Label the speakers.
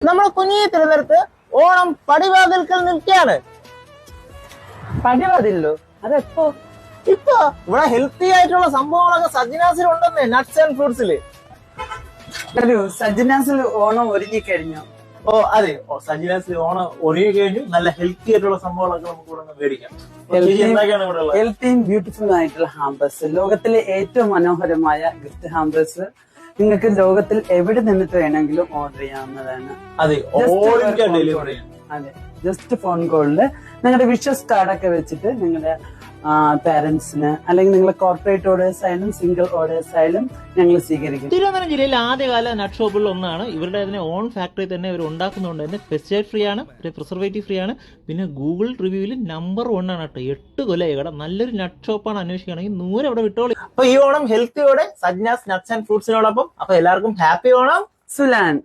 Speaker 1: നമ്മുടെ കുഞ്ഞി തിരുവനന്തപുരത്ത് ഓണം പടിവാതിൽക്കൽ നിൽക്കുകയാണ്.
Speaker 2: പടിവാതില്ലോ? അതെപ്പോ?
Speaker 1: ഇപ്പൊ ഇവിടെ ഹെൽത്തി ആയിട്ടുള്ള സംഭവങ്ങളൊക്കെ സജ്ജനാസിൽ ഉണ്ടെന്നേ, നട്ട്സ് ആൻഡ് ഫ്രൂട്ട്സില്.
Speaker 2: സജ്ജനാസിൽ ഓണം ഒരുങ്ങി കഴിഞ്ഞു.
Speaker 1: ഓ അതെ, സജ്ജനാസിൽ ഓണം ഒരുങ്ങി കഴിഞ്ഞു. നല്ല ഹെൽത്തി ആയിട്ടുള്ള സംഭവങ്ങളൊക്കെ നമുക്ക് ഇവിടെ മേടിക്കാം.
Speaker 2: ഹെൽത്തിയും ബ്യൂട്ടിഫുൾ ആയിട്ടുള്ള ഹാമ്പേഴ്സ്, ലോകത്തിലെ ഏറ്റവും മനോഹരമായ ഗിഫ്റ്റ് ഹാമ്പേഴ്സ് നിങ്ങൾക്ക് ലോകത്തിൽ എവിടെ നിന്നിട്ട് വേണമെങ്കിലും ഓർഡർ ചെയ്യാവുന്നതാണ്.
Speaker 1: അതെ,
Speaker 2: അതെ, ജസ്റ്റ് ഫോൺ കോളില് നിങ്ങളുടെ വിഷസ് കാർഡൊക്കെ വെച്ചിട്ട് നിങ്ങളുടെ പാരന്റ്സിന് അല്ലെങ്കിൽ നിങ്ങളുടെ കോർപ്പറേറ്റ് ഓർഡേഴ്സ് ആയാലും സിംഗിൾ ഓർഡേഴ്സ് ആയാലും ഞങ്ങൾ സ്വീകരിക്കും.
Speaker 3: തിരുവനന്തപുരം ജില്ലയിലെ ആദ്യകാല നട്ട് ഷോപ്പുകളിൽ ഒന്നാണ്. ഇവരുടെ അതിനെ ഓൺ ഫാക്ടറി തന്നെ ഇവർ ഉണ്ടാക്കുന്നതുകൊണ്ട് തന്നെ പെസ്റ്റിസൈഡ് ഫ്രീ ആണ്, പ്രിസർവേറ്റീവ് ഫ്രീ ആണ്. പിന്നെ ഗൂഗിൾ റിവ്യൂവിൽ നമ്പർ 1 ആണ് കേട്ടോ. 8 കൊല്ലമായി കട. നല്ലൊരു നട്ട് ഷോപ്പാണ്. അന്വേഷിക്കുകയാണെങ്കിൽ 100 അവിടെ വിട്ടോളി.
Speaker 1: അപ്പൊ ഈ ഓണം ഹെൽത്തിയോടെ സജ്ജനാസ് നട്ട്സ് ആൻഡ് ഫ്രൂട്ട്സിനോടൊപ്പം. അപ്പൊ എല്ലാവർക്കും ഹാപ്പി ഓണം.
Speaker 2: സുലാൻ.